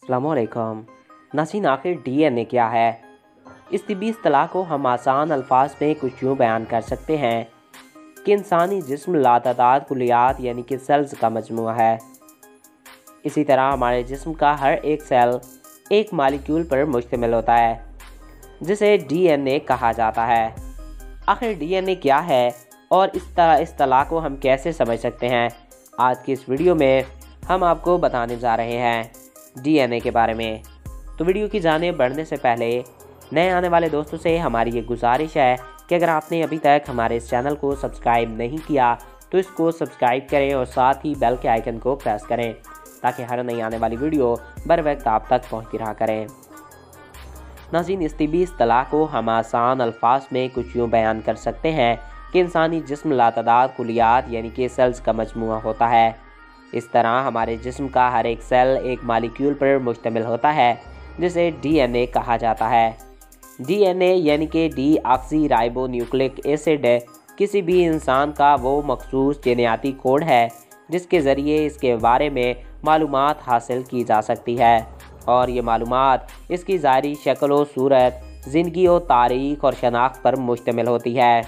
अस्सलामुअलैकुम नाज़रीन, आखिर डीएनए क्या है? इस तिब्बी इस्तिलाह को हम आसान अल्फाज में कुछ यूँ बयान कर सकते हैं कि इंसानी जिस्म लातादाद कुलियात यानी कि सेल्स का मजमूआ है। इसी तरह हमारे जिस्म का हर एक सेल एक मालिक्यूल पर मुश्तमिल होता है जिसे डीएनए कहा जाता है। आखिर डीएनए क्या है और इस इस्तिलाह को हम कैसे समझ सकते हैं, आज की इस वीडियो में हम आपको बताने जा रहे हैं डीएनए के बारे में। तो वीडियो की जानिब बढ़ने से पहले नए आने वाले दोस्तों से हमारी ये गुजारिश है कि अगर आपने अभी तक हमारे इस चैनल को सब्सक्राइब नहीं किया तो इसको सब्सक्राइब करें और साथ ही बेल के आइकन को प्रेस करें ताकि हर नई आने वाली वीडियो बर वक्त आप तक पहुँचती रहा करें। नाज़रीन, इस तिब्बी इस्तिलाह को हम आसान अल्फाज में कुछ यूँ बयान कर सकते हैं कि इंसानी जिस्म लातादाद कुलियात यानी कि सेल्स का मजमूआ होता है। इस तरह हमारे जिस्म का हर एक सेल एक मालिक्यूल पर मुश्तमिल होता है जिसे डीएनए कहा जाता है। डीएनए यानी कि डीऑक्सी राइबो न्यूक्लिक एसिड किसी भी इंसान का वो मखसूस जेनेटिक कोड है जिसके ज़रिए इसके बारे में मालूमात हासिल की जा सकती है और ये मालूमात इसकी ज़ाहिरी शक्ल व सूरत, ज़िंदगी और तारीख़ और शनाख्त पर मुश्तमिल होती है।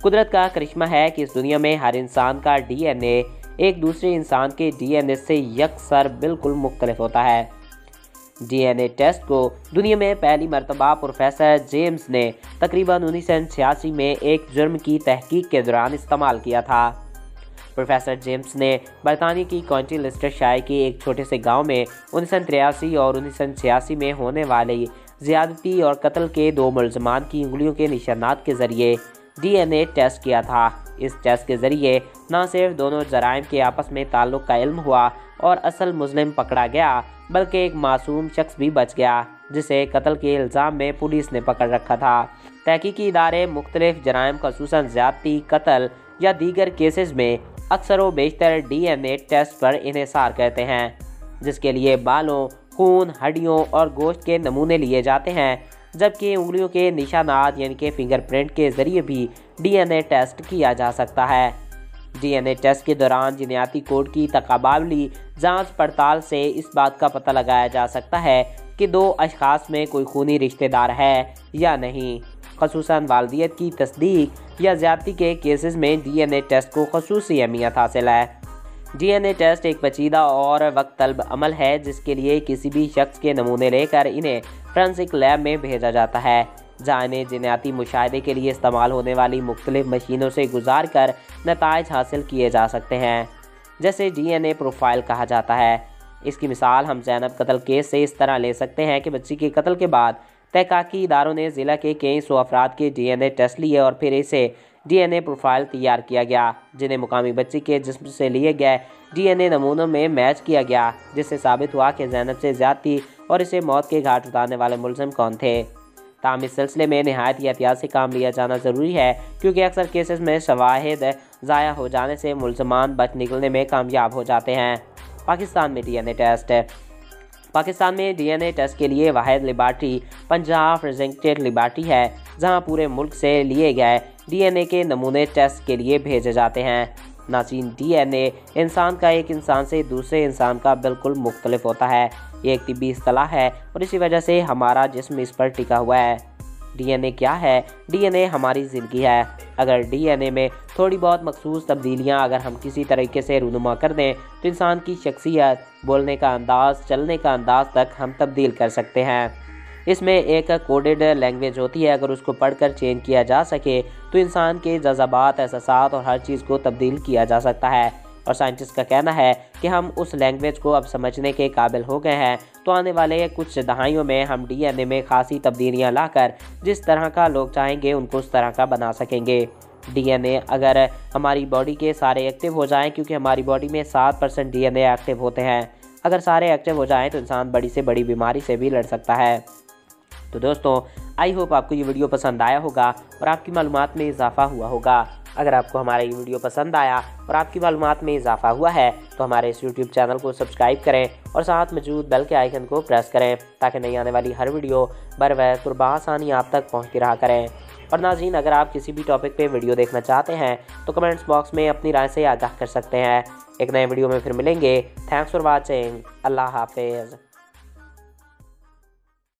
कुदरत का करिश्मा है कि इस दुनिया में हर इंसान का डीएनए एक दूसरे इंसान के डीएनए से यकसर बिल्कुल मुख्तलिफ होता है। डीएनए टेस्ट को दुनिया में पहली मरतबा प्रोफेसर जेम्स ने तकरीबन 1986 में एक जुर्म की तहकीक के दौरान इस्तेमाल किया था। प्रोफेसर जेम्स ने बरतानिया की काउंटी लिस्टरशायर के एक छोटे से गांव में 1983 और 1986 में होने वाली ज़्यादती और कत्ल के दो मुलज़मान की उंगलियों के निशानात के ज़रिए डीएनए टेस्ट किया था। इस टेस्ट के ज़रिए न सिर्फ दोनों जराइम के आपस में ताल्लुक़ का इल्म हुआ और असल मुज़लिम पकड़ा गया बल्कि एक मासूम शख्स भी बच गया जिसे कत्ल के इल्ज़ाम में पुलिस ने पकड़ रखा था। तहकीकी इदारे मुख्तलिफ जराइम ख़ुसूसन ज़्यादती, कत्ल या दीगर केसेस में अक्सर व बेशतर डीएनए टेस्ट पर इन्हिसार करते हैं जिसके लिए बालों, खून, हड्डियों और गोश्त के नमूने लिए जाते हैं, जबकि उंगलियों के निशानात यानी कि फिंगरप्रिंट के ज़रिए भी डीएनए टेस्ट किया जा सकता है। डीएनए टेस्ट के दौरान जेनेटिक कोड की तकाबाली जांच पड़ताल से इस बात का पता लगाया जा सकता है कि दो अशख़ास में कोई खूनी रिश्तेदार है या नहीं। ख़ुसूसन वालदियत की तस्दीक या ज़्यादती के केसेस में डीएनए टेस्ट को ख़ुसूसी अहमियत हासिल है। डीएनए टेस्ट एक पेचीदा और वक्त तलब अमल है जिसके लिए किसी भी शख्स के नमूने लेकर इन्हें फोरेंसिक लैब में भेजा जाता है जहाँ इन्हें जेनेटिक मुशाहिदे के लिए इस्तेमाल होने वाली मुख्तलिफ मशीनों से गुजार कर नताइज हासिल किए जा सकते हैं, जैसे डीएनए प्रोफाइल कहा जाता है। इसकी मिसाल हम ज़ैनब कत्ल केस से इस तरह ले सकते हैं कि बच्ची के कत्ल के बाद तहक़ीक़ी इदारों ने ज़िला के कई सौ अफराद के डीएनए टेस्ट लिए और फिर इसे डीएनए प्रोफाइल तैयार किया गया जिन्हें मुकामी बच्ची के जिस्म से लिए गए डीएनए नमूनों में मैच किया गया, जिससे साबित हुआ कि ज़ैनब से ज़्यादती और इसे मौत के घाट उतारने वाले मुलज़िम कौन थे। ताहम इस सिलसिले में नहायत एहतियात से काम लिया जाना ज़रूरी है क्योंकि अक्सर केसेस में शवाहिद ज़ाया हो जाने से मुलज़मान बच निकलने में कामयाब हो जाते हैं। पाकिस्तान में डीएनए टेस्ट। पाकिस्तान में डीएनए टेस्ट के लिए वाहिद लेबार्ट्री पंजाब प्रेजेंटेड लेबार्ट्री है जहां पूरे मुल्क से लिए गए डीएनए के नमूने टेस्ट के लिए भेजे जाते हैं। नाज़रीन, डीएनए इंसान का एक इंसान से दूसरे इंसान का बिल्कुल मुख्तलिफ होता है। ये एक तिब्बी इस्तिलाह है और इसी वजह से हमारा जिस्म इस पर टिका हुआ है। डीएनए क्या है? डीएनए हमारी ज़िंदगी है। अगर डीएनए में थोड़ी बहुत मखसूस तब्दीलियाँ अगर हम किसी तरीके से रूनुमा कर दें तो इंसान की शख्सियत, बोलने का अंदाज़, चलने का अंदाज़ तक हम तब्दील कर सकते हैं। इसमें एक कोडेड लैंग्वेज होती है, अगर उसको पढ़कर चेंज किया जा सके तो इंसान के जज़्बात, एहसासात और हर चीज़ को तब्दील किया जा सकता है। और साइंटिस्ट का कहना है कि हम उस लैंग्वेज को अब समझने के काबिल हो गए हैं तो आने वाले कुछ दहाइयों में हम डीएनए में खासी तब्दीलियाँ लाकर जिस तरह का लोग चाहेंगे उनको उस तरह का बना सकेंगे। डीएनए अगर हमारी बॉडी के सारे एक्टिव हो जाएं, क्योंकि हमारी बॉडी में 7% डीएनए एक्टिव होते हैं, अगर सारे एक्टिव हो जाएं तो इंसान बड़ी से बड़ी बीमारी से भी लड़ सकता है। तो दोस्तों, आई होप आपको ये वीडियो पसंद आया होगा और आपकी मालूमात में इजाफा हुआ होगा। अगर आपको हमारा ये वीडियो पसंद आया और आपकी मालूमात में इजाफा हुआ है तो हमारे इस यूट्यूब चैनल को सब्सक्राइब करें और साथ मौजूद बेल के आइकन को प्रेस करें ताकि नई आने वाली हर वीडियो बर वक्त और बआसानी आप तक पहुँचती रहा करें। और नाज़रीन, अगर आप किसी भी टॉपिक पे वीडियो देखना चाहते हैं तो कमेंट्स बॉक्स में अपनी राय से आगाह कर सकते हैं। एक नए वीडियो में फिर मिलेंगे। Thanks for watching. अल्लाह हाफिज़।